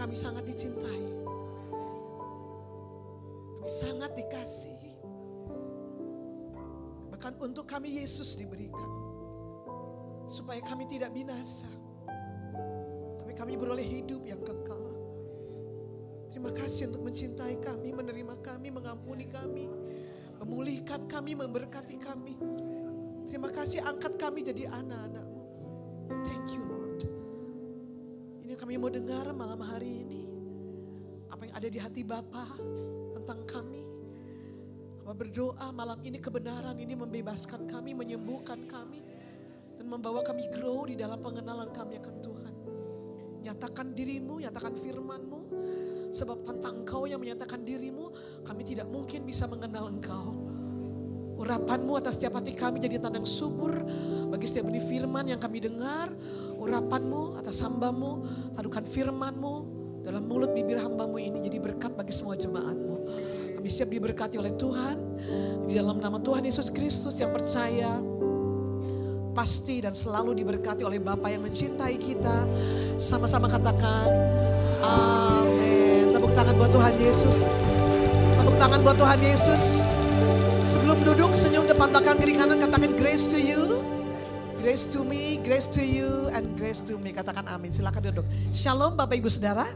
kami sangat dicintai. Kami sangat dikasihi. Bahkan untuk kami Yesus diberikan. Supaya kami tidak binasa. Tapi kami beroleh hidup yang kekal. Terima kasih untuk mencintai kami, menerima kami, mengampuni kami. Memulihkan kami, memberkati kami. Terima kasih angkat kami jadi anak-anak-Mu. Thank you Lord. Ini yang kami mau dengar malam hari ini. Apa yang ada di hati Bapa tentang kami. Kami berdoa malam ini kebenaran ini membebaskan kami, menyembuhkan kami. Dan membawa kami grow di dalam pengenalan kami akan Tuhan. Nyatakan dirimu, nyatakan firman-Mu. Sebab tanpa Engkau yang menyatakan dirimu, kami tidak mungkin bisa mengenal Engkau. Urapan-Mu atas setiap hati kami jadi tanah yang subur. Bagi setiap benih firman yang kami dengar. Urapan-Mu atas hamba-Mu. Tadukan firman-Mu dalam mulut bibir hamba-Mu ini jadi berkat bagi semua jemaat-Mu. Kami siap diberkati oleh Tuhan. Di dalam nama Tuhan Yesus Kristus yang percaya. Pasti dan selalu diberkati oleh Bapa yang mencintai kita. Sama-sama katakan amin. Tepuk tangan buat Tuhan Yesus. Tepuk tangan buat Tuhan Yesus. Sebelum duduk, senyum depan belakang kiri kanan, katakan grace to you, grace to me, grace to you, and grace to me. Katakan amin, silakan duduk. Shalom Bapak Ibu Saudara.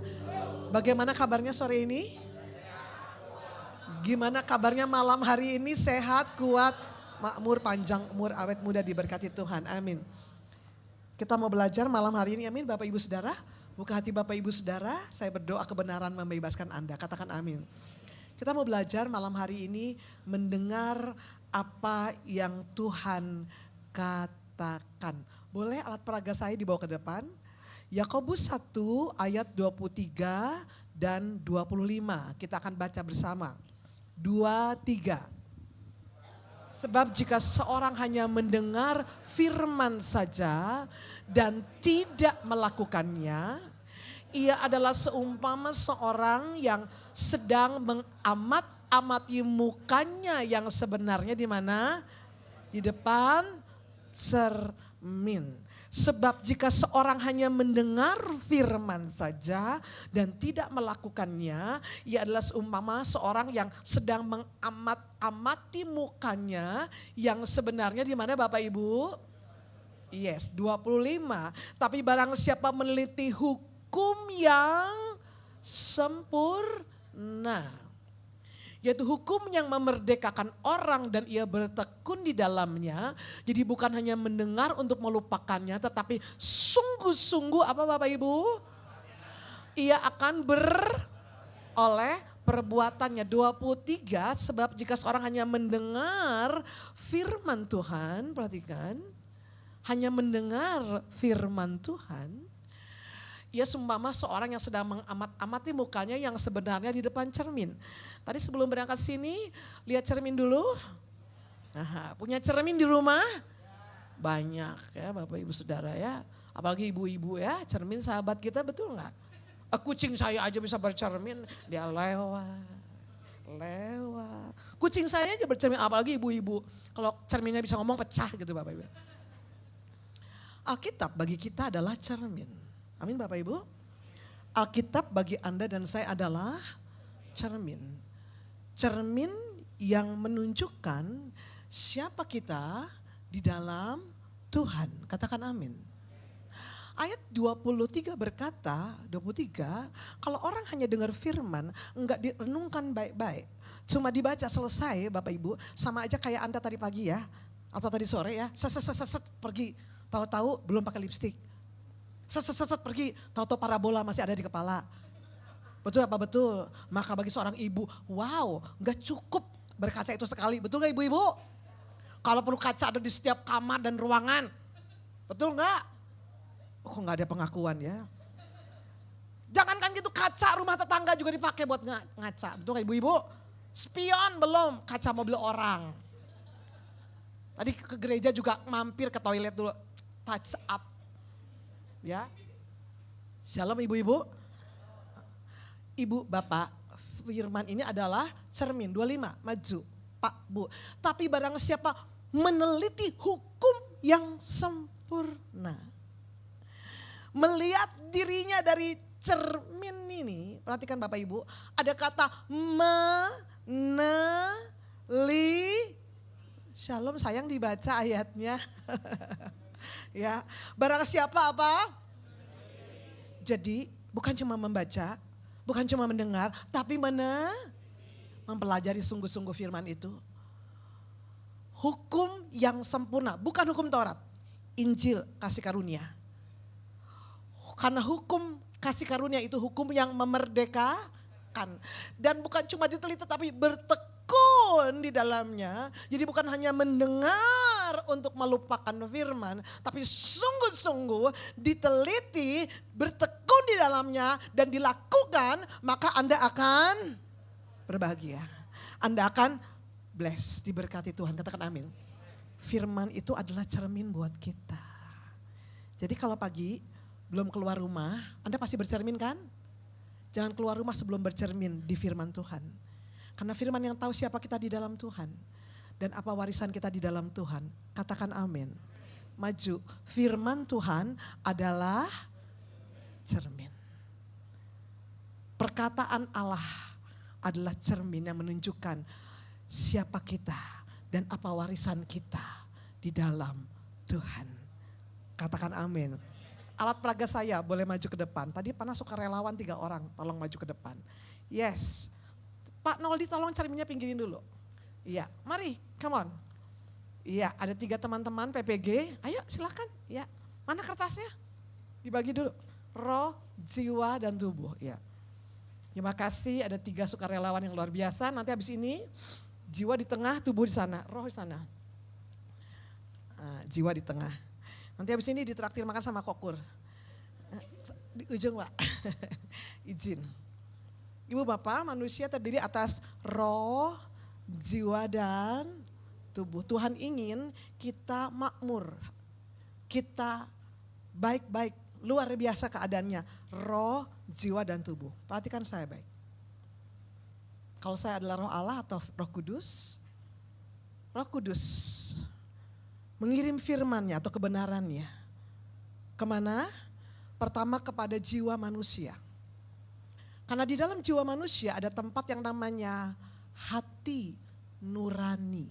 Bagaimana kabarnya sore ini? Gimana kabarnya malam hari ini? Sehat, kuat, makmur, panjang umur, awet muda, diberkati Tuhan. Amin. Kita mau belajar malam hari ini, amin Bapak Ibu Saudara. Buka hati Bapak Ibu Saudara, saya berdoa kebenaran membebaskan Anda. Katakan amin. Kita mau belajar malam hari ini mendengar apa yang Tuhan katakan. Boleh alat peraga saya dibawa ke depan? Yakobus 1 ayat 23 dan 25. Kita akan baca bersama. 2, 3. Sebab jika seorang hanya mendengar firman saja dan tidak melakukannya, ia adalah seumpama seorang yang sedang mengamat-amati mukanya yang sebenarnya di mana? Di depan cermin. Sebab jika seorang hanya mendengar firman saja dan tidak melakukannya, ia adalah seumpama seorang yang sedang mengamat-amati mukanya yang sebenarnya di mana Bapak Ibu? Yes, 25. Tapi barang siapa meneliti hukum yang sempurna, yaitu hukum yang memerdekakan orang dan ia bertekun di dalamnya. Jadi bukan hanya mendengar untuk melupakannya, tetapi sungguh-sungguh apa Bapak Ibu? Ia akan beroleh perbuatannya. 23, sebab jika seorang hanya mendengar firman Tuhan, perhatikan, hanya mendengar firman Tuhan, ia seumpama seorang yang sedang mengamat-amati mukanya yang sebenarnya di depan cermin. Tadi sebelum berangkat sini, lihat cermin dulu. Nah, punya cermin di rumah? Banyak ya Bapak Ibu Saudara ya. Apalagi ibu-ibu ya, cermin sahabat kita, betul nggak? Kucing saya aja bisa bercermin, dia lewat. Kucing saya aja bercermin, apalagi ibu-ibu. Kalau cerminnya bisa ngomong pecah gitu Bapak Ibu. Alkitab bagi kita adalah cermin. Amin Bapak Ibu. Alkitab bagi Anda dan saya adalah cermin. Cermin yang menunjukkan siapa kita di dalam Tuhan. Katakan amin. Ayat 23 berkata, 23, kalau orang hanya dengar firman, enggak direnungkan baik-baik. Cuma dibaca selesai Bapak Ibu, sama aja kayak Anda tadi pagi ya, atau tadi sore ya, set pergi, tahu-tahu belum pakai lipstik. Set pergi, tahu-tahu parabola masih ada di kepala. Betul apa betul? Maka bagi seorang ibu, wow, gak cukup berkaca itu sekali. Betul gak ibu-ibu? Kalau perlu kaca ada di setiap kamar dan ruangan. Betul gak? Kok gak ada pengakuan ya? Jangankan gitu, kaca rumah tetangga juga dipakai buat ngaca. Betul gak ibu-ibu? Spion belum, kaca mobil orang. Tadi ke gereja juga mampir ke toilet dulu, touch up. Ya, shalom ibu-ibu. Ibu bapak, firman ini adalah cermin. 25, maju Pak Bu. Tapi barang siapa meneliti hukum yang sempurna, melihat dirinya dari cermin ini, perhatikan Bapak Ibu, ada kata Shalom, sayang dibaca ayatnya. Ya, barang siapa apa? Jadi bukan cuma membaca, bukan cuma mendengar, tapi mempelajari sungguh-sungguh firman itu. Hukum yang sempurna, bukan hukum Taurat, Injil kasih karunia. Karena hukum kasih karunia itu hukum yang memerdekakan. Dan bukan cuma diteliti tapi bertekun di dalamnya. Jadi bukan hanya mendengar untuk melupakan firman. Tapi sungguh-sungguh diteliti, bertekun di dalamnya dan dilakukan. Maka Anda akan berbahagia. Anda akan bless, diberkati Tuhan. Katakan amin. Firman itu adalah cermin buat kita. Jadi kalau pagi belum keluar rumah, Anda pasti bercermin kan? Jangan keluar rumah sebelum bercermin di firman Tuhan. Karena firman yang tahu siapa kita di dalam Tuhan. Dan apa warisan kita di dalam Tuhan. Katakan amin. Maju, firman Tuhan adalah cermin. Perkataan Allah adalah cermin yang menunjukkan siapa kita dan apa warisan kita di dalam Tuhan. Katakan amin. Alat peraga saya boleh maju ke depan. Tadi panas sukarelawan 3 orang, tolong maju ke depan. Yes. Pak Noldi tolong cerminnya pinggirin dulu. Iya, mari, come on. Iya, ada 3 teman-teman PPG. Ayo silakan. Ya, mana kertasnya? Dibagi dulu. Roh, jiwa, dan tubuh. Ya. Terima kasih, ada 3 sukarelawan yang luar biasa. Nanti habis ini jiwa di tengah, tubuh di sana, roh di sana. Jiwa di tengah. Nanti habis ini ditraktir makan sama kokur. Di ujung Pak, izin. Ibu Bapak, manusia terdiri atas roh, jiwa, dan tubuh. Tuhan ingin kita makmur, kita baik-baik, luar biasa keadaannya. Roh, jiwa, dan tubuh. Perhatikan saya baik. Kalau saya adalah roh Allah atau roh kudus mengirim firman-Nya atau kebenarannya. Kemana? Pertama kepada jiwa manusia. Karena di dalam jiwa manusia ada tempat yang namanya hati nurani.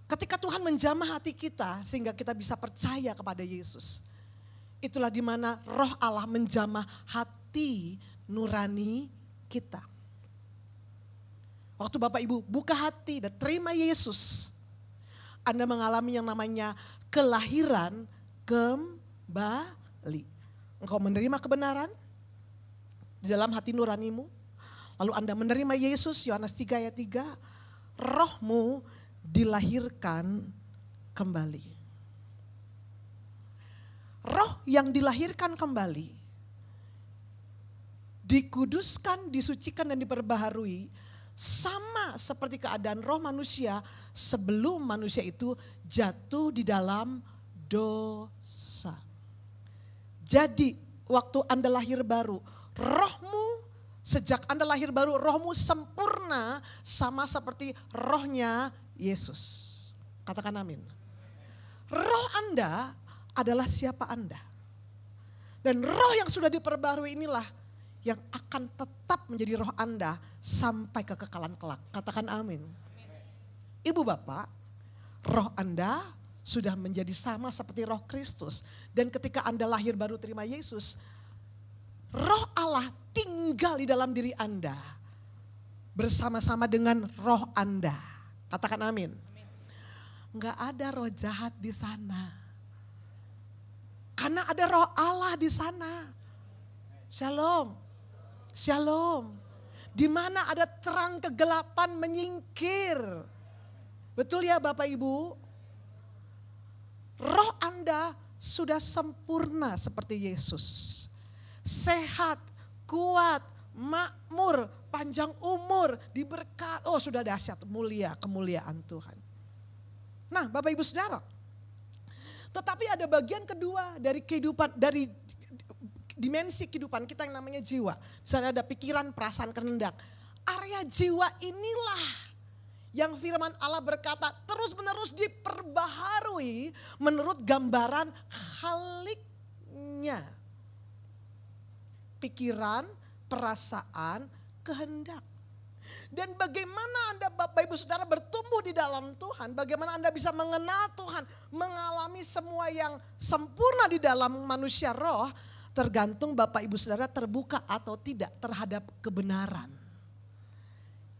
Ketika Tuhan menjamah hati kita sehingga kita bisa percaya kepada Yesus. Itulah di mana roh Allah menjamah hati nurani kita. Waktu Bapak Ibu buka hati dan terima Yesus, Anda mengalami yang namanya kelahiran kembali. Engkau menerima kebenaran di dalam hati nuranimu. Lalu Anda menerima Yesus, Yohanes 3 ayat 3, rohmu dilahirkan kembali. Roh yang dilahirkan kembali, dikuduskan, disucikan dan diperbaharui. Sama seperti keadaan roh manusia sebelum manusia itu jatuh di dalam dosa. Jadi waktu Anda lahir baru, rohmu sejak Anda lahir baru, rohmu sempurna sama seperti rohnya Yesus. Katakan amin. Roh Anda adalah siapa Anda. Dan roh yang sudah diperbarui inilah yang akan tetap menjadi roh Anda sampai kekekalan kelak. Katakan amin. Ibu Bapak, roh Anda sudah menjadi sama seperti roh Kristus. Dan ketika Anda lahir baru terima Yesus, roh Allah tinggal di dalam diri Anda. Bersama-sama dengan roh Anda. Katakan amin. Enggak ada roh jahat di sana. Karena ada roh Allah di sana. Shalom. Shalom. Di mana ada terang kegelapan menyingkir. Betul ya Bapak Ibu? Roh Anda sudah sempurna seperti Yesus. Sehat, kuat, makmur, panjang umur, diberkat. Oh sudah dahsyat, mulia, kemuliaan Tuhan. Nah Bapak Ibu Saudara. Tetapi ada bagian kedua dari kehidupan, dari dimensi kehidupan kita yang namanya jiwa. Di sana ada pikiran, perasaan, kehendak. Area jiwa inilah yang firman Allah berkata terus menerus diperbaharui menurut gambaran Khaliknya. pikiran, perasaan, kehendak. Dan bagaimana Anda Bapak Ibu Saudara bertumbuh di dalam Tuhan, bagaimana Anda bisa mengenal Tuhan, mengalami semua yang sempurna di dalam manusia roh, tergantung Bapak Ibu Saudara terbuka atau tidak terhadap kebenaran.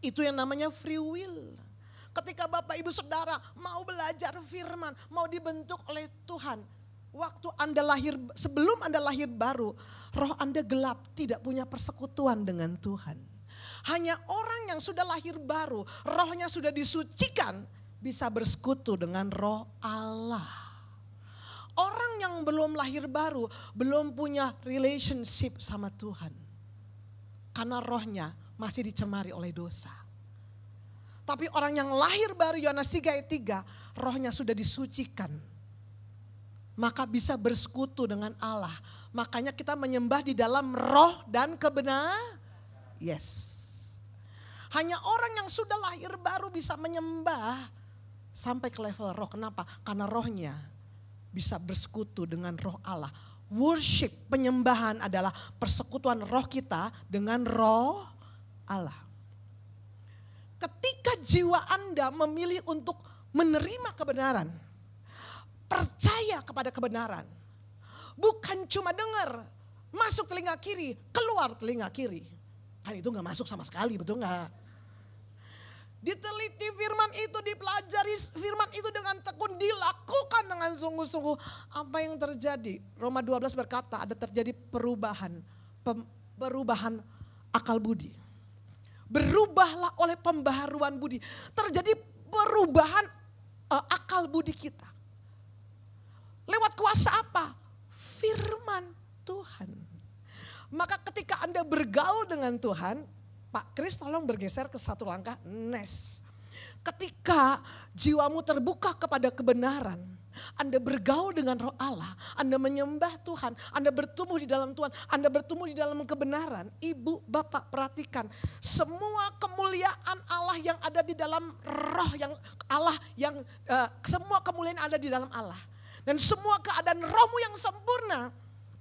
Itu yang namanya free will. Ketika Bapak Ibu Saudara mau belajar firman, mau dibentuk oleh Tuhan, waktu Anda lahir, sebelum Anda lahir baru, roh Anda gelap, tidak punya persekutuan dengan Tuhan. Hanya orang yang sudah lahir baru, rohnya sudah disucikan, bisa bersekutu dengan roh Allah. Orang yang belum lahir baru, belum punya relationship sama Tuhan. Karena rohnya masih dicemari oleh dosa. Tapi orang yang lahir baru, Yohanes 3 ayat 3, rohnya sudah disucikan. Maka bisa bersekutu dengan Allah. Makanya kita menyembah di dalam roh dan kebenaran. Yes. Hanya orang yang sudah lahir baru bisa menyembah sampai ke level roh. Kenapa? Karena rohnya bisa bersekutu dengan roh Allah. Worship, penyembahan adalah persekutuan roh kita dengan roh Allah. Ketika jiwa Anda memilih untuk menerima kebenaran, percaya kepada kebenaran, bukan cuma dengar, masuk telinga kiri, keluar telinga kiri. Kan itu gak masuk sama sekali, betul gak? Diteliti firman itu, dipelajari firman itu dengan tekun, dilakukan dengan sungguh-sungguh. Apa yang terjadi? Roma 12 berkata ada terjadi perubahan akal budi. Berubahlah oleh pembaharuan budi. Terjadi perubahan akal budi kita. Lewat kuasa apa? Firman Tuhan. Maka ketika Anda bergaul dengan Tuhan, Pak Kris tolong bergeser ke satu langkah, next. Ketika jiwamu terbuka kepada kebenaran, Anda bergaul dengan roh Allah, Anda menyembah Tuhan, Anda bertumbuh di dalam Tuhan, Anda bertumbuh di dalam kebenaran. Ibu, Bapak perhatikan, semua kemuliaan Allah yang ada di dalam roh yang Allah, semua kemuliaan ada di dalam Allah. Dan semua keadaan rohmu yang sempurna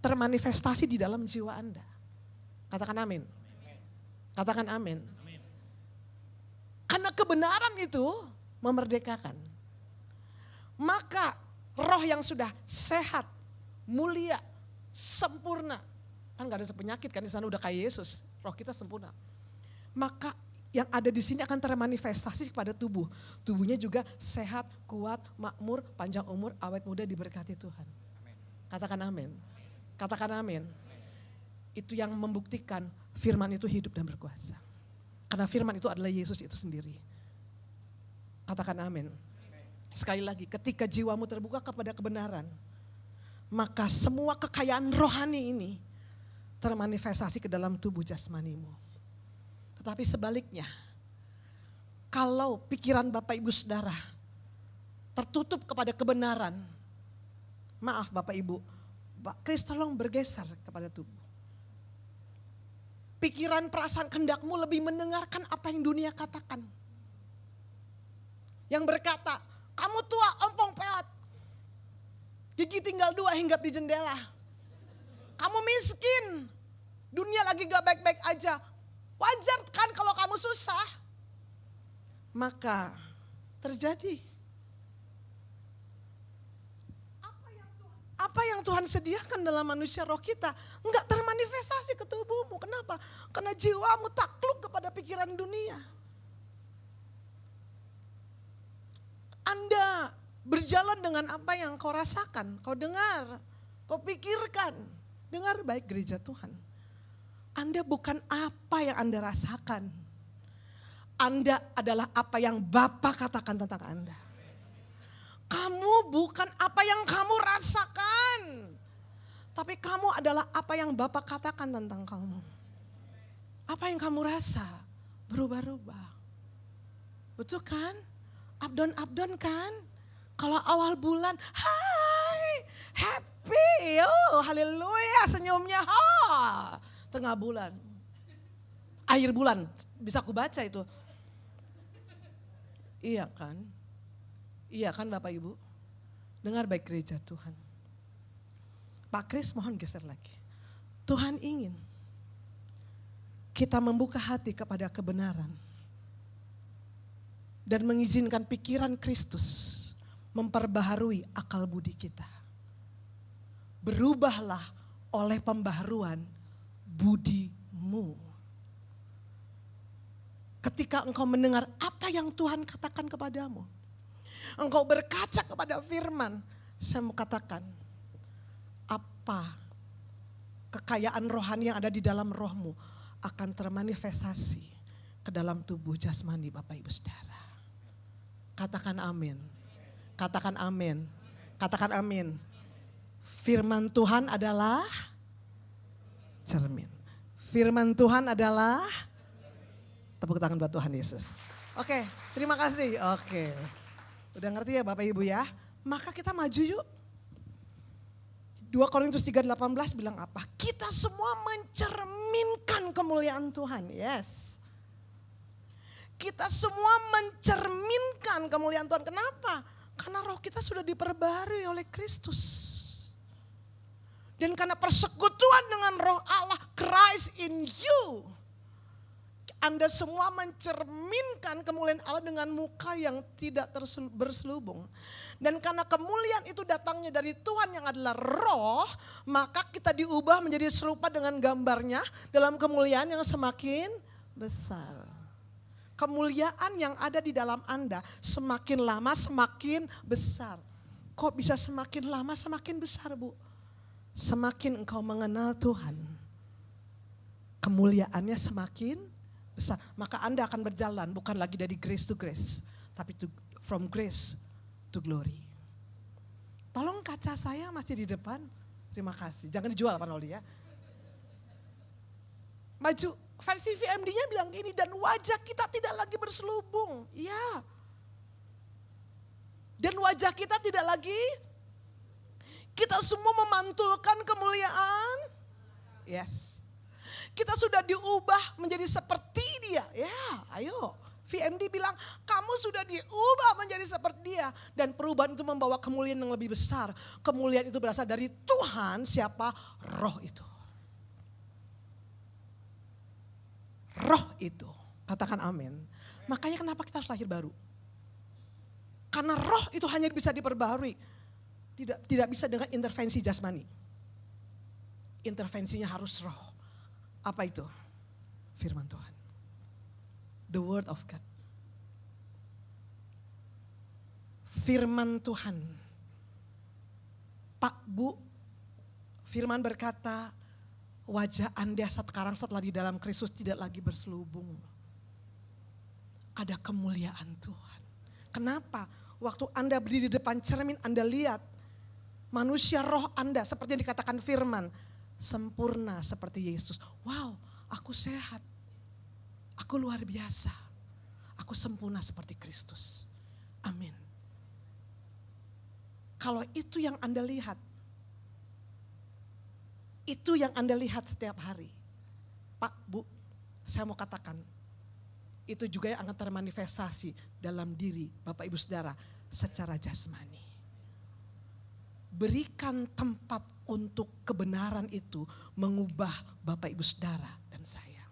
termanifestasi di dalam jiwa Anda. Katakan amin. Katakan amin. Karena kebenaran itu memerdekakan. Maka roh yang sudah sehat, mulia, sempurna. Kan gak ada penyakit kan, di sana udah kayak Yesus. Roh kita sempurna. Maka yang ada di sini akan termanifestasi kepada tubuh. Tubuhnya juga sehat, kuat, makmur, panjang umur, awet muda, diberkati Tuhan. Katakan amin. Katakan amin. Itu yang membuktikan firman itu hidup dan berkuasa. Karena firman itu adalah Yesus itu sendiri. Katakan amin. Sekali lagi, ketika jiwamu terbuka kepada kebenaran, maka semua kekayaan rohani ini termanifestasi ke dalam tubuh jasmanimu. Tetapi sebaliknya, kalau pikiran Bapak Ibu Saudara tertutup kepada kebenaran, maaf Bapak Ibu, Pak Kris tolong bergeser kepada tubuh. Pikiran, perasaan, kehendakmu lebih mendengarkan apa yang dunia katakan. Yang berkata, kamu tua, ompong peot. Gigi tinggal 2 hinggap di jendela. Kamu miskin. Dunia lagi gak baik-baik aja. Wajar kan kalau kamu susah. Maka terjadi. Apa yang Tuhan sediakan dalam manusia roh kita enggak termanifestasi ke tubuhmu. Kenapa? Karena jiwamu takluk kepada pikiran dunia. Anda berjalan dengan apa yang kau rasakan, kau dengar, kau pikirkan. Dengar baik gereja Tuhan. Anda bukan apa yang Anda rasakan. Anda adalah apa yang Bapa katakan tentang Anda. Kamu bukan apa yang kamu rasakan. Tapi kamu adalah apa yang Bapa katakan tentang kamu. Apa yang kamu rasa berubah-ubah. Betul kan? Up down kan? Kalau awal bulan, hai, happy, oh haleluya, senyumnya, tengah bulan, akhir bulan, bisa aku baca itu. Iya kan? Iya kan Bapak Ibu? Dengar baik gereja Tuhan. Pak Kris mohon geser lagi. Tuhan ingin kita membuka hati kepada kebenaran dan mengizinkan pikiran Kristus memperbaharui akal budi kita. Berubahlah oleh pembaharuan budimu. Ketika engkau mendengar apa yang Tuhan katakan kepadamu, engkau berkaca kepada firman, saya mau katakan, apa kekayaan rohani yang ada di dalam rohmu akan termanifestasi ke dalam tubuh jasmani Bapak Ibu Saudara. Katakan amin. Katakan amin. Katakan amin. Firman Tuhan adalah cermin. Firman Tuhan adalah, tepuk tangan buat Tuhan Yesus. Oke, terima kasih. Oke. Udah ngerti ya Bapak Ibu ya? Maka kita maju yuk. 2 Korintus 3:18 bilang apa? Kita semua mencerminkan kemuliaan Tuhan. Yes. Kita semua mencerminkan kemuliaan Tuhan. Kenapa? Karena roh kita sudah diperbarui oleh Kristus. Dan karena persekutuan dengan roh Allah, Christ in you. Anda semua mencerminkan kemuliaan Allah dengan muka yang tidak berselubung. Dan karena kemuliaan itu datangnya dari Tuhan yang adalah roh, maka kita diubah menjadi serupa dengan gambarnya dalam kemuliaan yang semakin besar. Kemuliaan yang ada di dalam Anda semakin lama semakin besar. Kok bisa semakin lama semakin besar, Bu? Semakin engkau mengenal Tuhan, kemuliaannya semakin besar. Maka Anda akan berjalan bukan lagi dari grace to grace, tapi from grace to glory. Tolong kaca saya masih di depan. Terima kasih. Jangan dijual Pak Noldi ya. Maju. Versi VMD-nya bilang gini, dan wajah kita tidak lagi berselubung. Iya. Dan wajah kita tidak lagi, kita semua memantulkan kemuliaan. Yes. Kita sudah diubah menjadi seperti dia. Ya, ayo. VMD bilang, kamu sudah diubah menjadi seperti dia. Dan perubahan itu membawa kemuliaan yang lebih besar. Kemuliaan itu berasal dari Tuhan, siapa? Roh itu. Roh itu, katakan amin. Makanya kenapa kita harus lahir baru? Karena roh itu hanya bisa diperbaharui. Tidak bisa dengan intervensi jasmani. Intervensinya harus roh. Apa itu? Firman Tuhan. The word of God. Firman Tuhan. Pak, Bu, firman berkata, wajah Anda sekarang setelah di dalam Kristus tidak lagi berselubung. Ada kemuliaan Tuhan. Kenapa? Waktu Anda berdiri di depan cermin, Anda lihat manusia roh Anda seperti yang dikatakan firman. Sempurna seperti Yesus. Wow, aku sehat. Aku luar biasa. Aku sempurna seperti Kristus. Amin. Kalau itu yang Anda lihat, itu yang Anda lihat setiap hari. Pak, Bu, saya mau katakan, itu juga yang akan termanifestasi dalam diri Bapak Ibu Saudara secara jasmani. Berikan tempat untuk kebenaran itu mengubah Bapak Ibu Saudara dan saya.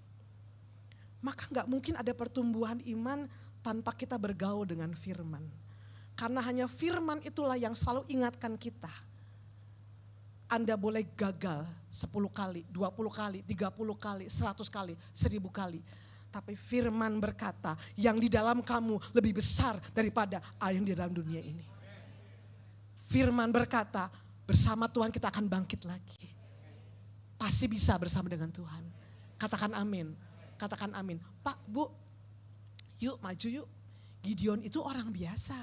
Maka gak mungkin ada pertumbuhan iman tanpa kita bergaul dengan firman. Karena hanya firman itulah yang selalu ingatkan kita. Anda boleh gagal 10 kali, 20 kali, 30 kali, 100 kali, 1000 kali. Tapi firman berkata yang di dalam kamu lebih besar daripada yang di dalam dunia ini. Firman berkata bersama Tuhan kita akan bangkit lagi. Pasti bisa bersama dengan Tuhan. Katakan amin. Katakan amin. Pak, Bu, yuk maju yuk. Gideon itu orang biasa.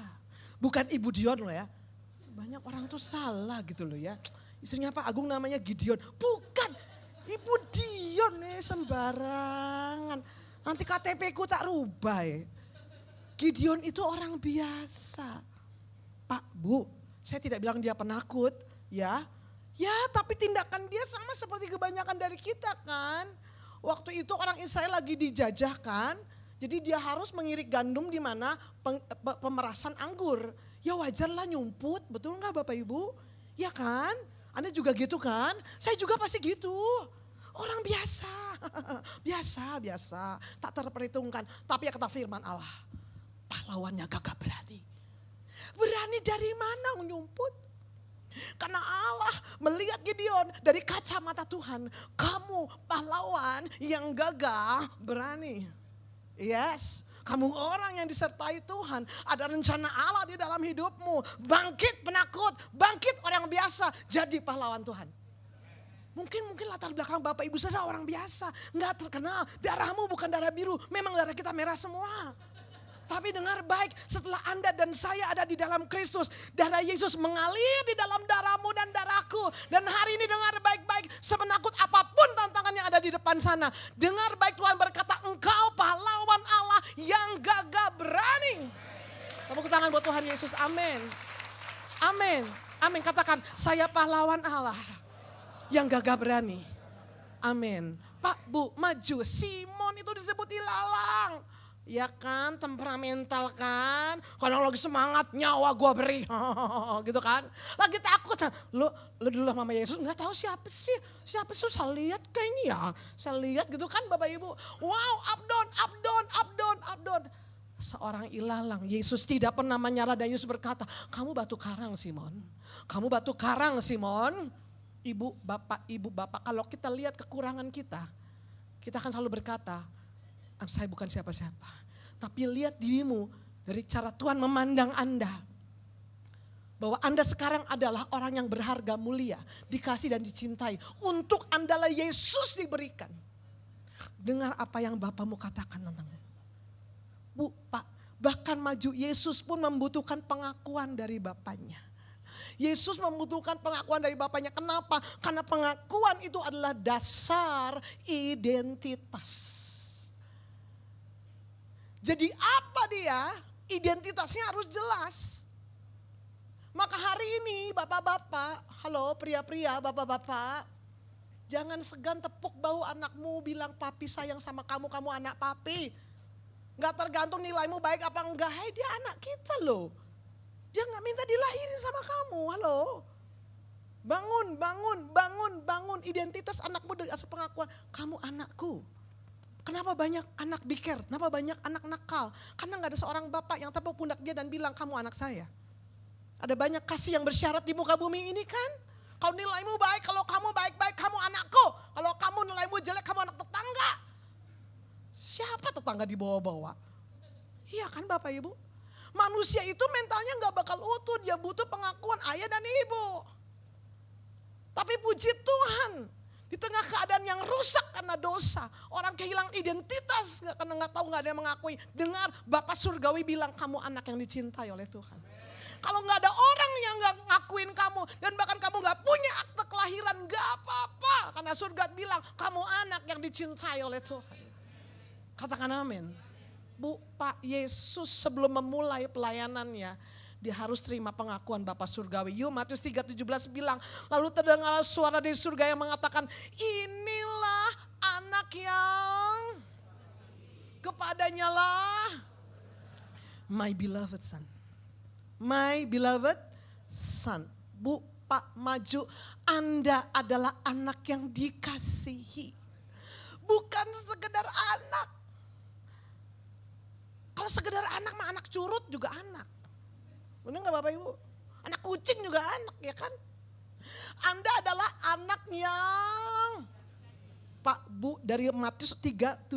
Bukan Ibu Dion loh ya. Banyak orang tuh salah gitu loh ya. Istrinya Pak Agung namanya Gideon. Bukan, Ibu Dion sembarangan. Nanti KTP ku tak rubah ya. Gideon itu orang biasa. Pak, Bu, saya tidak bilang dia penakut ya. Ya tapi tindakan dia sama seperti kebanyakan dari kita kan. Waktu itu orang Israel lagi dijajahkan. Jadi dia harus mengirik gandum di mana pemerasan anggur. Ya wajarlah nyumput, betul nggak Bapak Ibu? Ya kan? Anda juga gitu kan? Saya juga pasti gitu. Orang biasa, biasa, tak terperhitungkan. Tapi ya kata firman Allah, pahlawannya gagah berani. Berani dari mana menyumput? Karena Allah melihat Gideon dari kacamata Tuhan. Kamu pahlawan yang gagah berani. Yes, kamu orang yang disertai Tuhan. Ada rencana Allah di dalam hidupmu. Bangkit penakut, bangkit orang biasa. Jadi pahlawan Tuhan. Mungkin latar belakang Bapak Ibu Saudara orang biasa. Gak terkenal, darahmu bukan darah biru. Memang darah kita merah semua. Tapi dengar baik, setelah Anda dan saya ada di dalam Kristus, darah Yesus mengalir di dalam darahmu dan darahku. Dan hari ini dengar baik-baik, semenakut apapun tantangan yang ada di depan sana. Dengar baik, Tuhan berkata, engkau pahlawan Allah yang gagah berani. Tepuk tangan buat Tuhan Yesus, amin. Amin, amin. Katakan, saya pahlawan Allah yang gagah berani. Amin. Pak, Bu, maju. Simon itu disebut ilalang. Ya kan, temperamental kan. Kadang lagi semangat, nyawa gua beri. Gitu kan. Lagi takut. Lu dulu sama Yesus gak tahu siapa sih. Siapa sih, saya lihat kayaknya ya. Saya lihat gitu kan Bapak Ibu. Wow, up down. Seorang ilalang. Yesus tidak pernah menyala dan Yesus berkata, kamu batu karang Simon. Kamu batu karang Simon. Ibu, bapak, kalau kita lihat kekurangan kita akan selalu berkata, saya bukan siapa-siapa. Tapi lihat dirimu dari cara Tuhan memandang Anda. Bahwa Anda sekarang adalah orang yang berharga, mulia, dikasih dan dicintai. Untuk Anda lah Yesus diberikan. Dengar apa yang Bapakmu katakan tentangmu. Bu, Pak, bahkan maju Yesus pun membutuhkan pengakuan dari Bapaknya. Yesus membutuhkan pengakuan dari Bapaknya. Kenapa? Karena pengakuan itu adalah dasar identitas. Jadi apa dia? Identitasnya harus jelas. Maka hari ini bapak-bapak, halo pria-pria, bapak-bapak. Jangan segan tepuk bahu anakmu, bilang papi sayang sama kamu, kamu anak papi. Gak tergantung nilaimu baik apa enggak, hai dia anak kita loh. Dia gak minta dilahirin sama kamu, halo. Bangun identitas anakmu dengan pengakuan, kamu anakku. Kenapa banyak anak biker? Kenapa banyak anak nakal? Karena gak ada seorang bapak yang tepuk pundak dia dan bilang kamu anak saya. Ada banyak kasih yang bersyarat di muka bumi ini kan? Kalau nilaimu baik, kalau kamu baik-baik, kamu anakku. Kalau kamu nilaimu jelek, kamu anak tetangga. Siapa tetangga di bawah-bawah? Iya kan Bapak Ibu? Manusia itu mentalnya gak bakal utuh, dia butuh pengakuan ayah dan ibu. Tapi puji Tuhan. Di tengah keadaan yang rusak karena dosa. Orang kehilangan identitas karena gak tahu, gak ada yang mengakui. Dengar Bapak Surgawi bilang kamu anak yang dicintai oleh Tuhan. Kalau gak ada orang yang gak ngakuin kamu. Dan bahkan kamu gak punya akte kelahiran, gak apa-apa. Karena surga bilang kamu anak yang dicintai oleh Tuhan. Katakan amin. Bu, Pak, Yesus sebelum memulai pelayanannya, dia harus terima pengakuan Bapa Surgawi. Yuk Matius 3:17 bilang, lalu terdengar suara dari surga yang mengatakan, inilah anak yang kepadanya lah my beloved son. My beloved son. Bu, Pak, maju. Anda adalah anak yang dikasihi. Bukan sekedar anak. Kalau sekedar anak mah anak curut juga anak. Benar gak Bapak Ibu? Anak kucing juga anak ya kan? Anda adalah anak yang Pak Bu dari Matius 3:17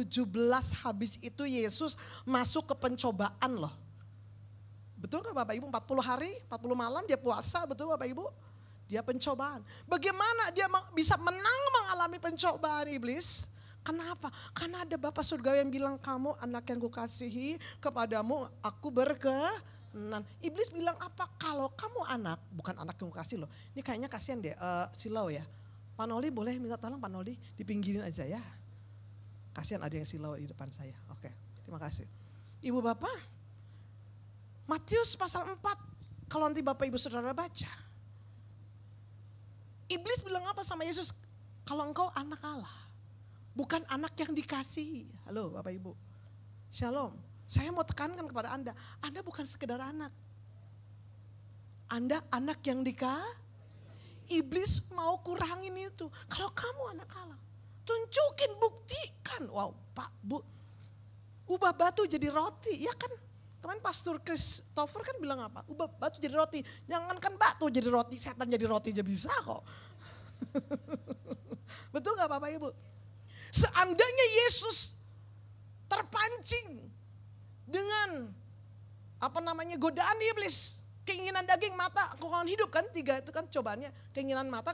habis itu Yesus masuk ke pencobaan loh. Betul gak Bapak Ibu? 40 hari, 40 malam dia puasa, betul Bapak Ibu? Dia pencobaan. Bagaimana dia bisa menang mengalami pencobaan iblis? Kenapa? Karena ada Bapak Surgawi yang bilang kamu anak yang kukasihi, kepadamu aku Iblis bilang apa? Kalau kamu anak, bukan anak yang kasih loh. Ini kayaknya kasihan deh, silau ya. Pak Noli boleh minta tolong Pak Noli dipinggirin aja ya. Kasihan ada yang silau di depan saya. Oke, terima kasih. Ibu Bapak, Matius pasal 4, kalau nanti Bapak Ibu Saudara baca. Iblis bilang apa sama Yesus? Kalau engkau anak Allah, bukan anak yang dikasihi. Halo Bapak Ibu, Shalom. Saya mau tekankan kepada Anda bukan sekedar anak. Anda anak yang Iblis mau kurangin itu. Kalau kamu anak Allah, Tunjukin, buktikan. Wow, Pak, Bu, ubah batu jadi roti, ya kan? Kemarin Pastor Christopher kan bilang apa? Ubah batu jadi roti. Jangankan batu jadi roti, setan jadi roti aja bisa kok. Betul gak Bapak Ibu? Seandainya Yesus terpancing dengan godaan iblis, keinginan daging, mata, keangkuhan hidup kan, 3 itu kan cobaannya, keinginan mata,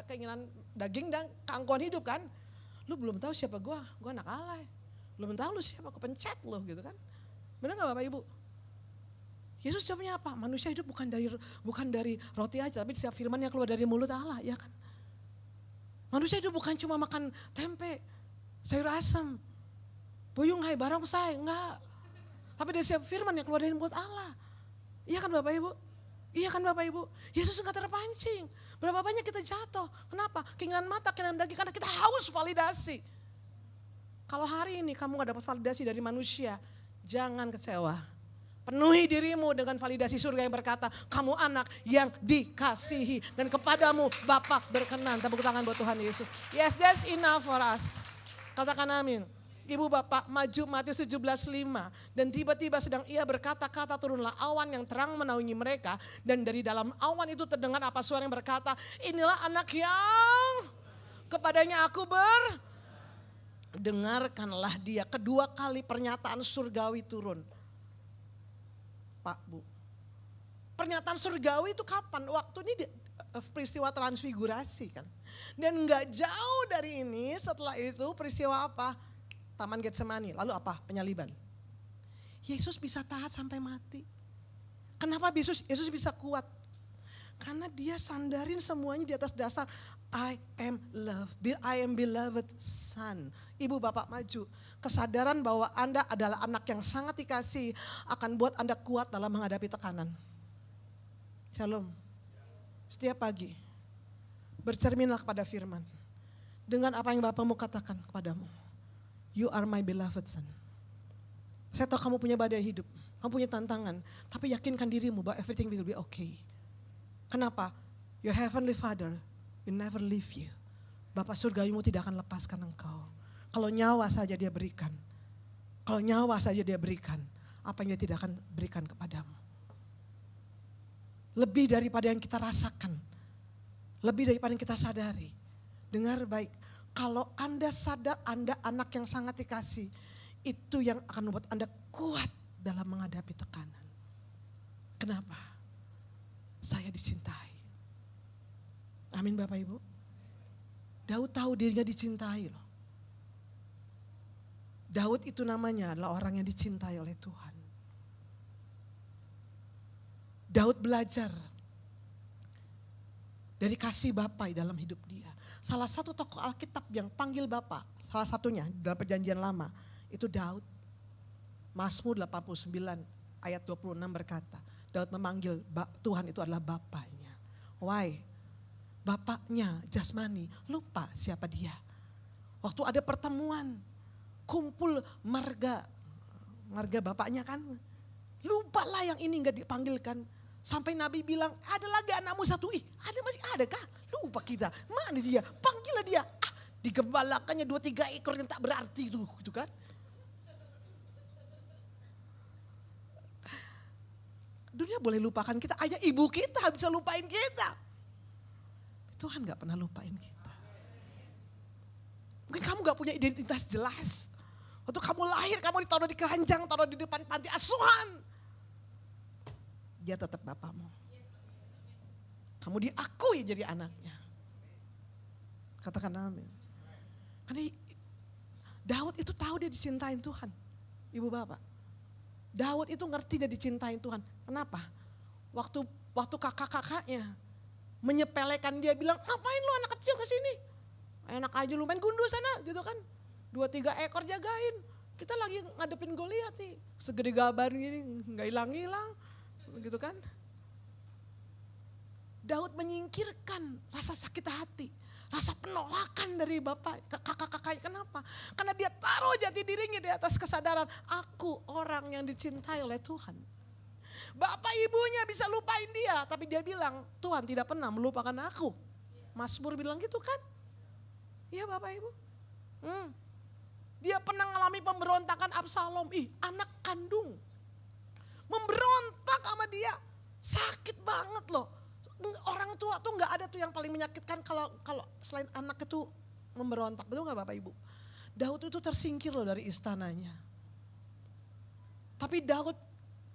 keinginan daging dan keangkuhan hidup kan. Lu belum tahu siapa gue anak Allah. Belum tahu lu siapa, kepencet lu gitu kan. Benar gak Bapak Ibu? Yesus jawabnya apa? Manusia hidup bukan dari roti aja, tapi setiap firman yang keluar dari mulut Allah, ya kan? Manusia hidup bukan cuma makan tempe, sayur asam, buyung hai barongsai, enggak. Tapi dari setiap firman yang keluar dari mulut Allah. Iya kan Bapak Ibu? Iya kan Bapak Ibu? Yesus enggak terpancing. Berapa banyak kita jatuh? Kenapa? Keinginan mata, keinginan daging, karena kita haus validasi. Kalau hari ini kamu gak dapat validasi dari manusia, jangan kecewa. Penuhi dirimu dengan validasi surga yang berkata, kamu anak yang dikasihi. Dan kepadamu Bapa berkenan. Tepuk tangan buat Tuhan Yesus. Yes, that's enough for us. Katakan amin. Ibu bapak maju Matius 17:5. Dan tiba-tiba sedang ia berkata-kata, turunlah awan yang terang menaungi mereka. Dan dari dalam awan itu terdengar apa suara yang berkata, inilah anak yang kepadanya aku dengarkanlah dia. Kedua kali pernyataan surgawi turun. Pak, Bu. Pernyataan surgawi itu kapan? Waktu ini peristiwa transfigurasi kan. Dan gak jauh dari ini setelah itu peristiwa apa? Taman Getsemani. Lalu apa? Penyaliban. Yesus bisa taat sampai mati. Kenapa Yesus bisa kuat? Karena dia sandarin semuanya di atas dasar I am beloved son. Ibu bapak maju. Kesadaran bahwa Anda adalah anak yang sangat dikasih akan buat Anda kuat dalam menghadapi tekanan. Shalom. Setiap pagi bercerminlah kepada firman. Dengan apa yang Bapamu katakan kepadamu. You are my beloved son. Saya tahu kamu punya badai hidup. Kamu punya tantangan. Tapi yakinkan dirimu bahwa everything will be okay. Kenapa? Your heavenly father will never leave you. Bapa surgawimu tidak akan lepaskan engkau. Kalau nyawa saja dia berikan. Kalau nyawa saja dia berikan. Apa yang dia tidak akan berikan kepadamu. Lebih daripada yang kita rasakan. Lebih daripada yang kita sadari. Dengar baik. Kalau Anda sadar Anda anak yang sangat dikasih. Itu yang akan membuat Anda kuat dalam menghadapi tekanan. Kenapa? Saya dicintai. Amin Bapak Ibu. Daud tahu dirinya dicintai loh. Daud itu namanya adalah orang yang dicintai oleh Tuhan. Daud belajar dari kasih Bapa dalam hidup dia. Salah satu tokoh Alkitab yang panggil Bapa, salah satunya dalam perjanjian lama, itu Daud. Mazmur 89 ayat 26 berkata, Daud memanggil Tuhan itu adalah Bapanya. Why? Bapaknya jasmani, lupa siapa dia. Waktu ada pertemuan, kumpul marga bapaknya kan. Lupalah yang ini gak dipanggilkan. Sampai Nabi bilang, ada lagi anakmu satu. Ada masih ada kah? Lupa kita. Mana dia? Panggillah dia. Digembalakannya 2-3 ekor yang tak berarti itu gitu kan. Dunia boleh lupakan kita, ayah ibu kita bisa lupain kita. Tuhan gak pernah lupain kita. Mungkin kamu gak punya identitas jelas. Waktu kamu lahir, kamu ditaruh di keranjang, taruh di depan panti asuhan. Dia tetap bapamu. Kamu diakui jadi anaknya. Katakan amin. Karena Daud itu tahu dia dicintain Tuhan. Ibu bapak. Daud itu ngerti dia dicintain Tuhan. Kenapa? Waktu kakak-kakaknya menyepelekan dia bilang, ngapain lu anak kecil kesini? Enak aja lu main gundu sana gitu kan. 2-3 ekor jagain. Kita lagi ngadepin Goliat nih. Segede gaban gini, gak hilang-hilang. Gitu kan. Daud menyingkirkan rasa sakit hati. Rasa penolakan dari bapak, kakak-kakaknya. Kenapa? Karena dia taruh jati dirinya di atas kesadaran. Aku orang yang dicintai oleh Tuhan. Bapak ibunya bisa lupain dia. Tapi dia bilang, Tuhan tidak pernah melupakan aku. Mazmur bilang gitu kan. Iya Bapak Ibu. Dia pernah mengalami pemberontakan Absalom. Anak kandung. Memberontak sama dia. Sakit banget loh. Orang tua tuh gak ada tuh yang paling menyakitkan kalau selain anak itu memberontak. Betul gak Bapak Ibu? Daud itu tersingkir loh dari istananya. Tapi Daud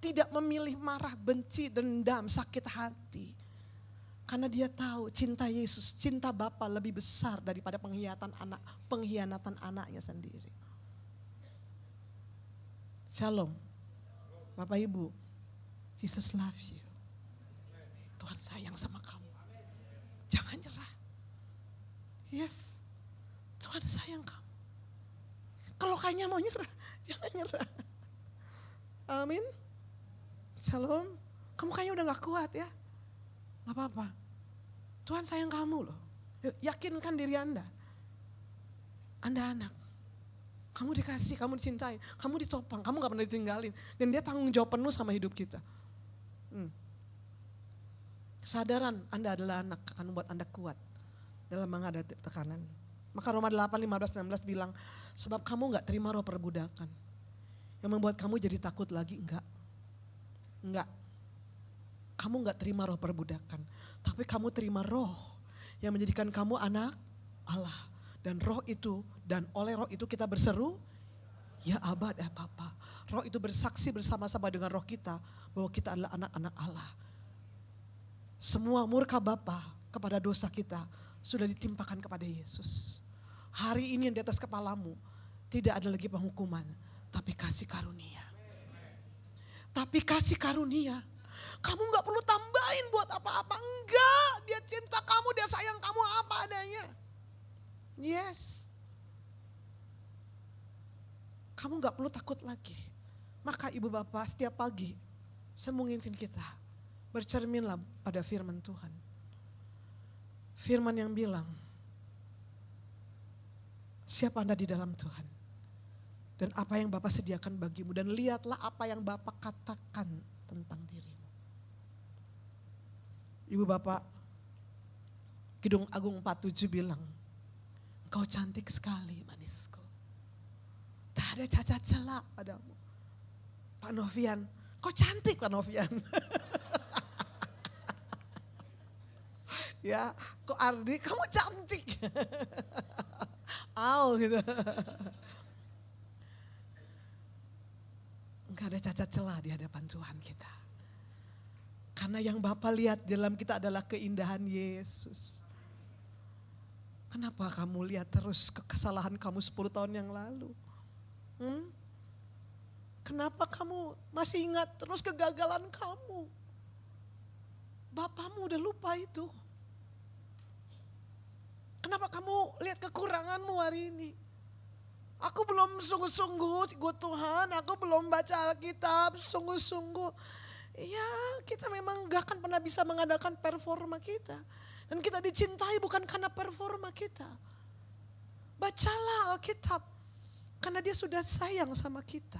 tidak memilih marah, benci, dendam, sakit hati. Karena dia tahu cinta Yesus, cinta Bapa lebih besar daripada pengkhianatan anaknya sendiri. Shalom. Bapak Ibu, Jesus loves you. Tuhan sayang sama kamu. Jangan nyerah. Yes, Tuhan sayang kamu. Kalau kayaknya mau nyerah, jangan nyerah. Amin. Shalom. Kamu kayaknya udah gak kuat ya. Gak apa-apa. Tuhan sayang kamu loh. Yakinkan diri Anda. Anda anak. Kamu dikasih, kamu dicintai, kamu ditopang, kamu gak pernah ditinggalin. Dan dia tanggung jawab penuh sama hidup kita. Kesadaran Anda adalah anak akan membuat Anda kuat dalam menghadapi tekanan. Maka Roma 8, 15, 16 bilang, sebab kamu gak terima roh perbudakan. Yang membuat kamu jadi takut lagi, enggak. Kamu gak terima roh perbudakan. Tapi kamu terima roh yang menjadikan kamu anak Allah. Dan roh itu, dan oleh roh itu kita berseru, ya Aba dan Bapa. Roh itu bersaksi bersama-sama dengan roh kita bahwa kita adalah anak-anak Allah. Semua murka Bapa kepada dosa kita sudah ditimpakan kepada Yesus. Hari ini yang di atas kepalamu tidak ada lagi penghukuman, tapi kasih karunia. Tapi kasih karunia. Kamu gak perlu tambahin buat apa-apa. Enggak, dia cinta kamu, dia sayang kamu apa adanya. Yes. Kamu gak perlu takut lagi. Maka ibu bapak setiap pagi saya mengingatkan kita. Bercerminlah pada firman Tuhan. Firman yang bilang, siapa Anda di dalam Tuhan. Dan apa yang Bapak sediakan bagimu. Dan lihatlah apa yang Bapak katakan tentang dirimu. Ibu bapak, Kidung Agung 47 bilang, engkau cantik sekali manisku. Tak ada cacat celak padamu. Pak Novian, kau cantik Pak Novian. Ya, kok Ardi, kamu cantik. Gitu. Enggak ada cacat celah di hadapan Tuhan kita. Karena yang Bapak lihat di dalam kita adalah keindahan Yesus. Kenapa kamu lihat terus kesalahan kamu 10 tahun yang lalu? Kenapa kamu masih ingat terus kegagalan kamu? Bapakmu udah lupa itu. Kenapa kamu lihat kekuranganmu hari ini? Aku belum sungguh-sungguh, Tuhan, aku belum baca Alkitab sungguh-sungguh. Ya, kita memang gak akan pernah bisa mengadakan performa kita. Dan kita dicintai bukan karena performa kita. Bacalah Alkitab, karena dia sudah sayang sama kita.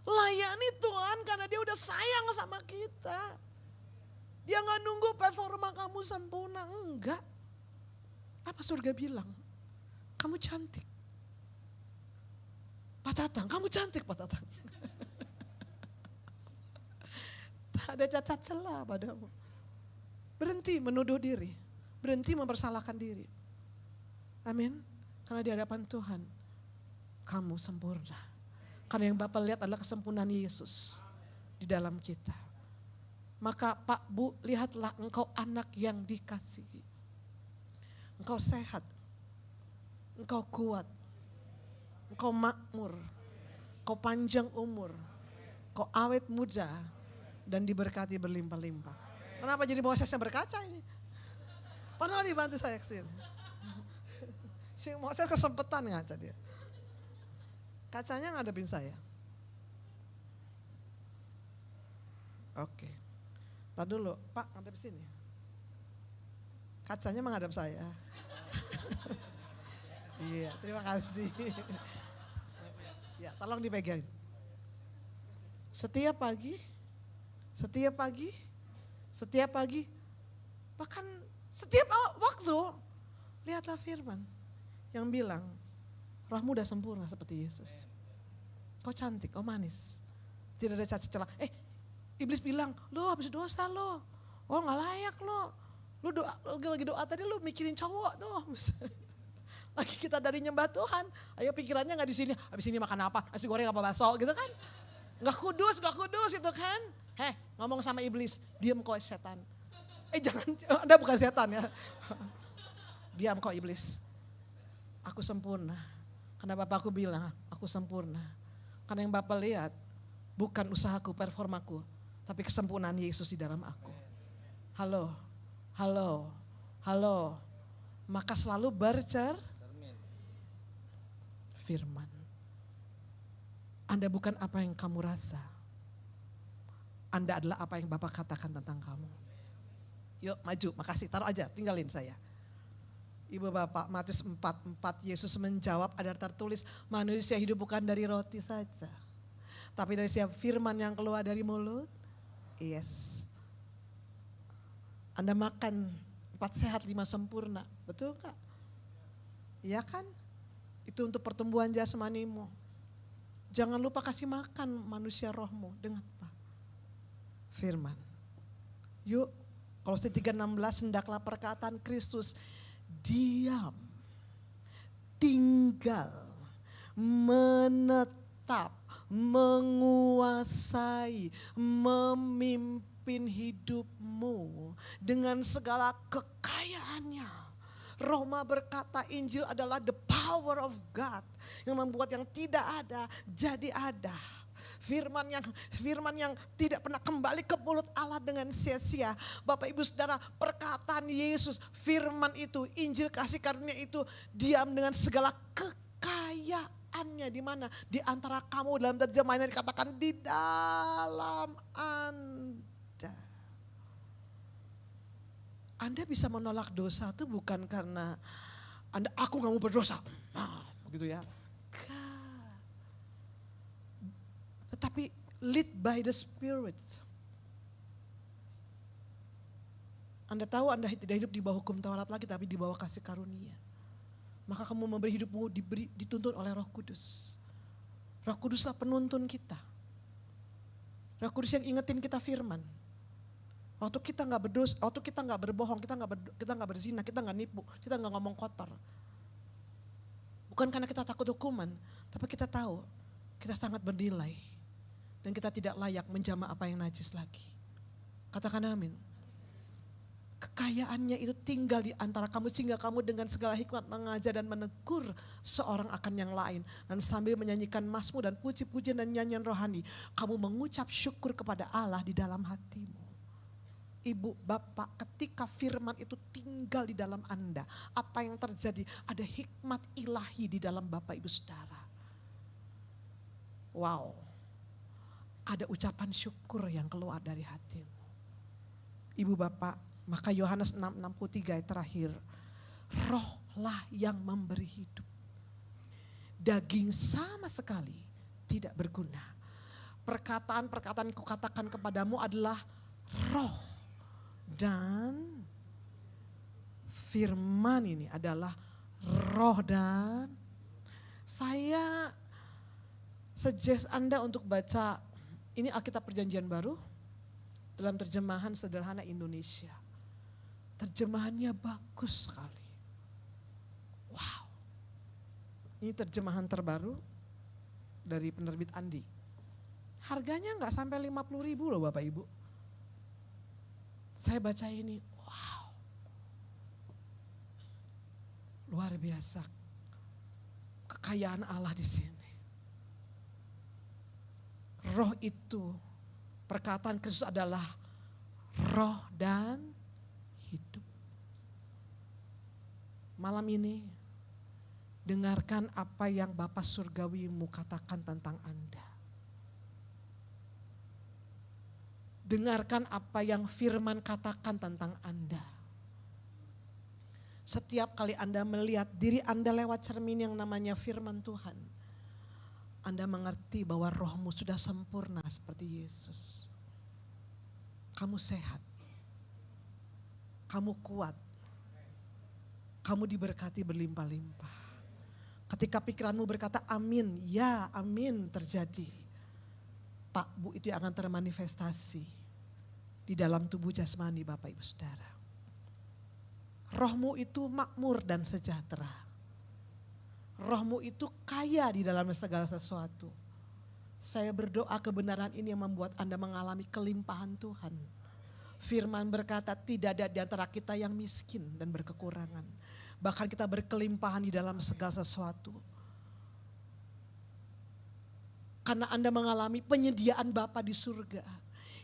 Layani Tuhan karena dia udah sayang sama kita. Dia gak nunggu performa kamu sempurna, enggak. Apa surga bilang? Kamu cantik. Pak Tatang, kamu cantik Pak Tatang. Tak ada cacat celah padamu. Berhenti menuduh diri. Berhenti mempersalahkan diri. Amin. Karena di hadapan Tuhan, kamu sempurna. Karena yang Bapak lihat adalah kesempurnaan Yesus di dalam kita. Maka Pak, Bu, lihatlah engkau anak yang dikasihi. Engkau sehat. Engkau kuat. Engkau makmur. Engkau panjang umur. Engkau awet muda. Dan diberkati berlimpah-limpah. Kenapa jadi Moses yang berkaca ini? Padahal dibantu saya kesini. Si Moses kesempetan ngaca dia. Kacanya ngadepin saya. Oke. Tadi dulu, Pak ngadep sini. Kacanya menghadap saya. Iya, terima kasih. Ya, tolong dipegang. Setiap pagi, bahkan setiap waktu, lihatlah firman yang bilang, rohmu udah sempurna seperti Yesus. Kau cantik, kau manis. Tidak ada cacat celah. Iblis bilang, lo habis dosa lo. Oh gak layak lo. Lo doa, lagi doa tadi lo mikirin cowok tuh. Lagi kita dari nyembah Tuhan. Ayo pikirannya gak di sini. Habis ini makan apa? Nasi goreng apa bakso gitu kan. Gak kudus gitu kan. Ngomong sama iblis, diam kau setan. Jangan, Anda bukan setan ya. Diam kau iblis. Aku sempurna. Karena Bapakku bilang, aku sempurna. Karena yang Bapak lihat, bukan usahaku, performaku. Tapi kesempurnaan Yesus di dalam aku. Halo. Maka selalu firman. Anda bukan apa yang kamu rasa. Anda adalah apa yang Bapak katakan tentang kamu. Yuk maju, makasih, taruh aja, tinggalin saya. Ibu Bapak, Matius 4:4, Yesus menjawab, ada tertulis, manusia hidup bukan dari roti saja, tapi dari setiap firman yang keluar dari mulut. Yes. Anda makan 4 sehat 5 sempurna, betul Kak? Iya kan? Itu untuk pertumbuhan jasmanimu. Jangan lupa kasih makan manusia rohmu dengan apa? Firman. Yuk, Kolose 3:16, hendaklah perkataan Kristus diam, tinggal, menetap, menguasai, memimpin hidupmu dengan segala kekayaannya. Roma berkata Injil adalah the power of God yang membuat yang tidak ada jadi ada. Firman yang tidak pernah kembali ke mulut Allah dengan sia-sia. Bapak Ibu Saudara, perkataan Yesus, firman itu, Injil kasih karunia itu diam dengan segala kekayaannya. Di mana? Di antara kamu, dalam terjemahannya dikatakan di dalam Anda. Anda bisa menolak dosa itu bukan karena aku gak mau berdosa. Begitu ya. Tetapi lead by the Spirit. Anda tahu Anda tidak hidup di bawah hukum Taurat lagi, tapi di bawah kasih karunia. Maka kamu memberi hidupmu dituntun oleh Roh Kudus. Roh Kuduslah penuntun kita. Roh Kudus yang ingetin kita firman. Waktu kita nggak berdosa, waktu kita nggak berbohong, kita nggak berzina, kita nggak nipu, kita nggak ngomong kotor. Bukan karena kita takut hukuman, tapi kita tahu kita sangat bernilai dan kita tidak layak menjamah apa yang najis lagi. Katakan amin. Kekayaannya itu tinggal di antara kamu sehingga kamu dengan segala hikmat mengajar dan menegur seorang akan yang lain. Dan sambil menyanyikan mazmur dan puji-pujian dan nyanyian rohani, kamu mengucap syukur kepada Allah di dalam hatimu. Ibu, Bapak, ketika firman itu tinggal di dalam Anda, apa yang terjadi? Ada hikmat ilahi di dalam Bapak, Ibu, Saudara. Wow, ada ucapan syukur yang keluar dari hatimu. Ibu, Bapak, maka Yohanes 6:63 terakhir, rohlah yang memberi hidup. Daging sama sekali tidak berguna. Perkataan-perkataan kukatakan kepadamu adalah roh. Dan firman ini adalah roh, dan saya suggest Anda untuk baca, ini Alkitab Perjanjian Baru dalam terjemahan sederhana Indonesia. Terjemahannya bagus sekali. Wow. Ini terjemahan terbaru dari penerbit Andi. Harganya gak sampai 50.000 loh Bapak Ibu. Saya baca ini, wow, luar biasa kekayaan Allah di sini. Roh itu, perkataan Kristus adalah roh dan hidup. Malam ini, dengarkan apa yang Bapa Surgawimu katakan tentang Anda. Dengarkan apa yang firman katakan tentang Anda. Setiap kali Anda melihat diri Anda lewat cermin yang namanya firman Tuhan, Anda mengerti bahwa rohmu sudah sempurna seperti Yesus. Kamu sehat. Kamu kuat. Kamu diberkati berlimpah-limpah. Ketika pikiranmu berkata amin, ya amin terjadi. Pak, Bu, itu yang akan termanifestasi di dalam tubuh jasmani Bapak Ibu Saudara. Rohmu itu makmur dan sejahtera. Rohmu itu kaya di dalam segala sesuatu. Saya berdoa kebenaran ini yang membuat Anda mengalami kelimpahan Tuhan. Firman berkata tidak ada di antara kita yang miskin dan berkekurangan. Bahkan kita berkelimpahan di dalam segala sesuatu. Karena Anda mengalami penyediaan Bapa di surga.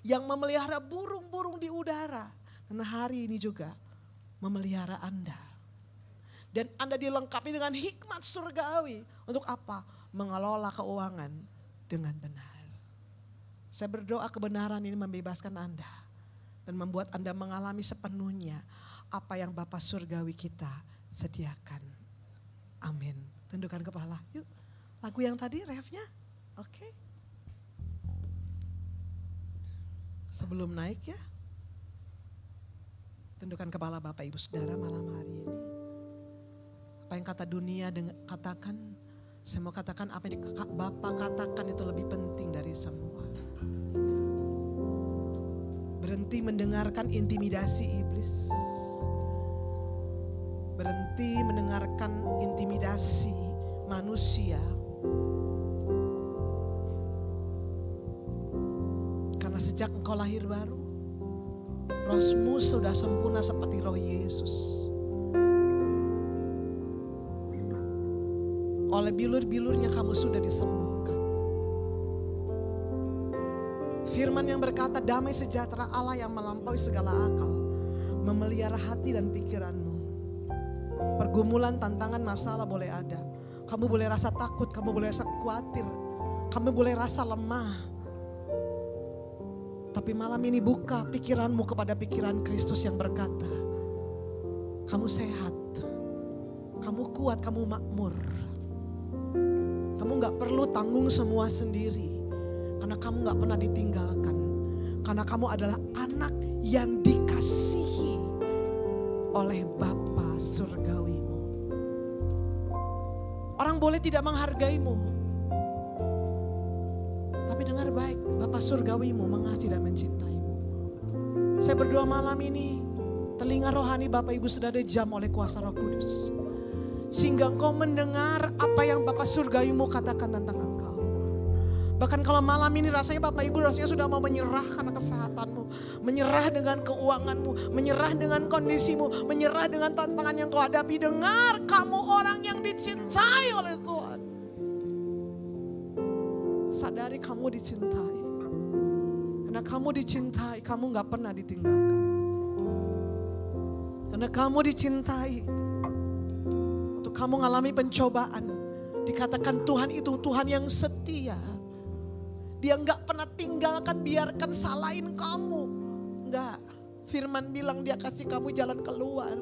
Yang memelihara burung-burung di udara. Dan hari ini juga memelihara Anda. Dan Anda dilengkapi dengan hikmat surgawi. Untuk apa? Mengelola keuangan dengan benar. Saya berdoa kebenaran ini membebaskan Anda. Dan membuat Anda mengalami sepenuhnya apa yang Bapa surgawi kita sediakan. Amin. Tundukkan kepala. Yuk, lagu yang tadi refnya. Oke. Sebelum naik ya. Tundukkan kepala Bapak Ibu Saudara malam hari ini. Apa yang kata dunia katakan, saya mau katakan apa yang Bapak katakan itu lebih penting dari semua. Berhenti mendengarkan intimidasi iblis. Berhenti mendengarkan intimidasi manusia. Karena sejak engkau lahir baru, rohmu sudah sempurna seperti roh Yesus. Oleh bilur-bilurnya kamu sudah disembuhkan. Firman yang berkata damai sejahtera Allah yang melampaui segala akal memelihara hati dan pikiranmu. Pergumulan, tantangan, masalah boleh ada. Kamu boleh rasa takut, kamu boleh rasa khawatir, kamu boleh rasa lemah. Tapi malam ini buka pikiranmu kepada pikiran Kristus yang berkata, kamu sehat, kamu kuat, kamu makmur. Kamu gak perlu tanggung semua sendiri. Karena kamu gak pernah ditinggalkan. Karena kamu adalah anak yang dikasihi oleh Bapa surgawimu. Orang boleh tidak menghargaimu. Tapi dengar baik, Bapa surgawimu mengasihi dan mencintaimu. Saya berdoa malam ini, telinga rohani Bapak Ibu sudah dijam oleh kuasa Roh Kudus. Sehingga engkau mendengar apa yang Bapa surgawimu katakan tentang engkau. Bahkan kalau malam ini rasanya Bapak Ibu rasanya sudah mau menyerah karena kesehatanmu. Menyerah dengan keuanganmu. Menyerah dengan kondisimu. Menyerah dengan tantangan yang kau hadapi. Dengar, kamu orang yang dicintai oleh Tuhan. Sadari kamu dicintai. Karena kamu dicintai, kamu gak pernah ditinggalkan. Karena kamu dicintai. Waktu kamu mengalami pencobaan, dikatakan Tuhan itu Tuhan yang setia. Dia gak pernah tinggalkan, biarkan salahin kamu. Enggak, firman bilang dia kasih kamu jalan keluar.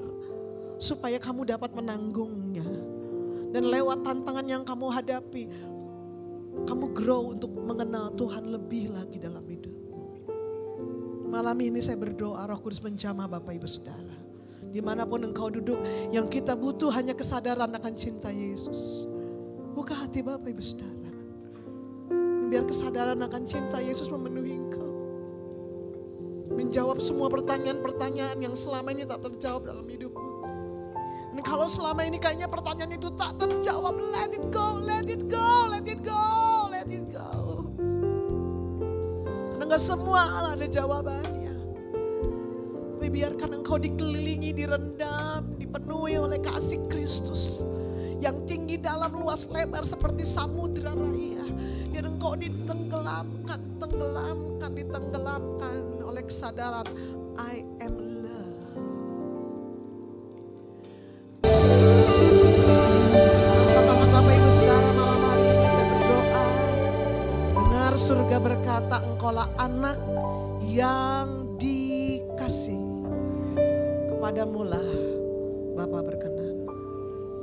Supaya kamu dapat menanggungnya. Dan lewat tantangan yang kamu hadapi, kamu grow untuk mengenal Tuhan lebih lagi dalam hidupmu. Malam ini saya berdoa Roh Kudus menjamah Bapak Ibu Saudara. Dimanapun engkau duduk, yang kita butuh hanya kesadaran akan cinta Yesus. Buka hati Bapak Ibu Saudara. Biar kesadaran akan cinta Yesus memenuhi engkau. Menjawab semua pertanyaan-pertanyaan yang selama ini tak terjawab dalam hidupmu. Dan kalau selama ini kayaknya pertanyaan itu tak terjawab, let it go, let it go, let it go, let it go. Karena gak semua ada jawabannya. Tapi biarkan engkau dikelilingi, direndam, dipenuhi oleh kasih Kristus. Yang tinggi dalam luas lebar seperti samudra raya. Biar engkau ditenggelamkan oleh kesadaran I am love. Angkat tangan Bapak Ibu Saudara malam hari ini saya berdoa. Dengar surga berkata engkaulah anak yang dikasihi. Kepadamulah Bapa berkenan.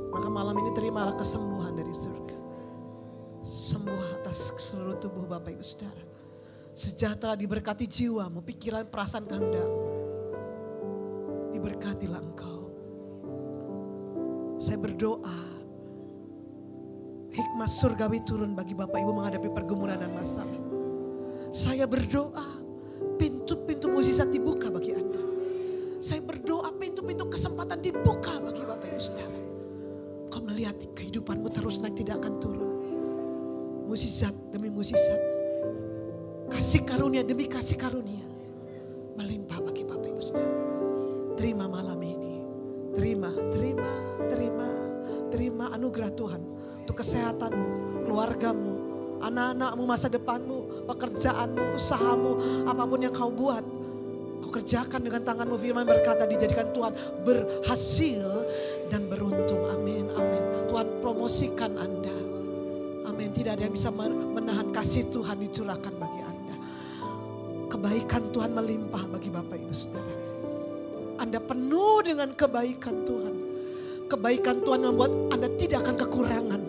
Maka malam ini terimalah kesembuhan dari surga. Sembuh atas seluruh tubuh Bapak Ibu Saudara. Sejahtera diberkati jiwamu, pikiran, perasaan, kehendakmu. Diberkatilah engkau. Saya berdoa Hikmat surgawi turun bagi Bapak Ibu menghadapi pergumulan dan masalah. Saya berdoa pintu-pintu mukjizat dibuka bagi Anda. Saya berdoa pintu-pintu kesempatan dibuka bagi Bapak Ibu Saudara. Kau melihat kehidupanmu terus naik, tidak akan turun. Mukjizat demi mukjizat, kasih karunia demi kasih karunia melimpah bagi Bapak Ibu Saudara. Terima malam ini, terima anugerah Tuhan untuk kesehatanmu, keluargamu, anak-anakmu, masa depanmu, pekerjaanmu, usahamu, apapun yang kau buat, kau kerjakan dengan tanganmu. Firman berkata dijadikan Tuhan berhasil dan beruntung. Amin, amin. Tuhan promosikan Anda. Amin. Tidak ada yang bisa menahan kasih Tuhan dicurahkan bagi Anda. Kebaikan Tuhan melimpah bagi Bapak Ibu Saudara. Anda penuh dengan kebaikan Tuhan. Kebaikan Tuhan membuat Anda tidak akan kekurangan.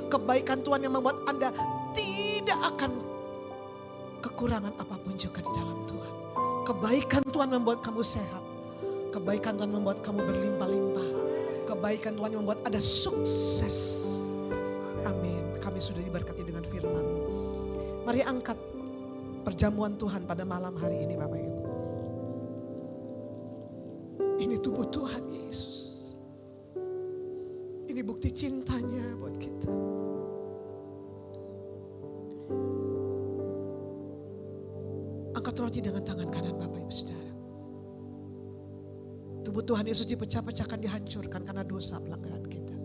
Kebaikan Tuhan yang membuat Anda tidak akan kekurangan apapun juga di dalam Tuhan. Kebaikan Tuhan membuat kamu sehat. Kebaikan Tuhan membuat kamu berlimpah-limpah. Kebaikan Tuhan yang membuat Anda sukses. Amin. Kami sudah diberkati dengan firman. Mari angkat perjamuan Tuhan pada malam hari ini Bapak Ibu. Ini tubuh Tuhan Yesus. Ini bukti cintanya buat kita. Angkat roti dengan tangan kanan Bapak Ibu Saudara. Tubuh Tuhan Yesus dipecah-pecahkan, dihancurkan karena dosa pelanggaran kita.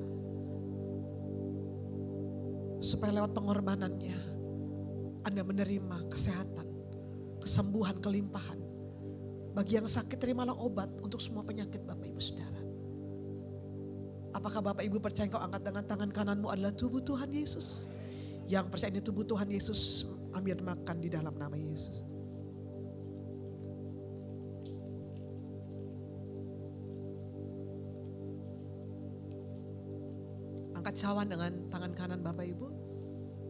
Supaya lewat pengorbanannya Anda menerima kesehatan, kesembuhan, kelimpahan. Bagi yang sakit terimalah obat untuk semua penyakit Bapak Ibu Saudara. Apakah Bapak Ibu percaya kau angkat dengan tangan kananmu adalah tubuh Tuhan Yesus? Yang percaya ini tubuh Tuhan Yesus, ambil makan di dalam nama Yesus. Angkat cawan dengan tangan kanan Bapak Ibu.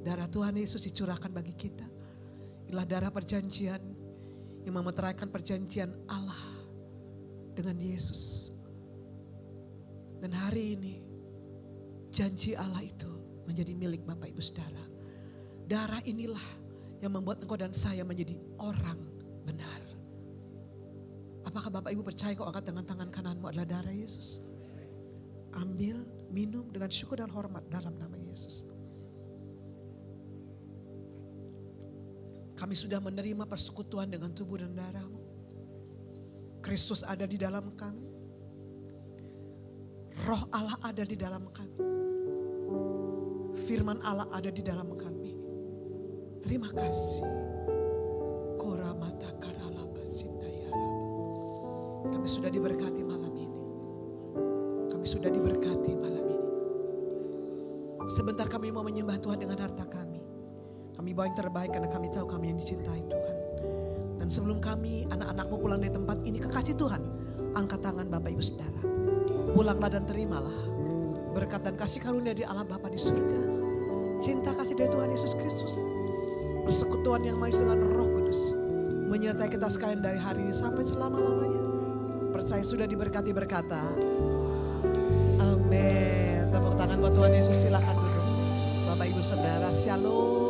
Darah Tuhan Yesus dicurahkan bagi kita. Inilah darah perjanjian yang memeteraikan perjanjian Allah dengan Yesus. Dan hari ini janji Allah itu menjadi milik Bapak Ibu Saudara. Darah inilah yang membuat engkau dan saya menjadi orang benar. Apakah Bapak Ibu percaya kau angkat dengan tangan kananmu adalah darah Yesus? Ambil, minum dengan syukur dan hormat dalam nama Yesus. Kami sudah menerima persekutuan dengan tubuh dan darah-Mu. Kristus ada di dalam kami. Roh Allah ada di dalam kami. Firman Allah ada di dalam kami. Terima kasih. Kami sudah diberkati malam ini. Kami sudah diberkati malam ini. Sebentar kami mau menyembah Tuhan dengan harta kami. Kami bawa yang terbaik karena kami tahu kami yang dicintai Tuhan. Dan sebelum kami anak-anakmu pulang dari tempat ini, kekasih Tuhan, angkat tangan Bapak Ibu Saudara. Pulanglah dan terimalah berkat dan kasih karunia dari Allah Bapa di surga. Cinta kasih dari Tuhan Yesus Kristus. Persekutuan yang manis dengan Roh Kudus. Menyertai kita sekalian dari hari ini sampai selama-lamanya. Percaya sudah diberkati berkata, amin. Tepuk tangan buat Tuhan Yesus, silakan duduk. Bapak Ibu Saudara, shalom.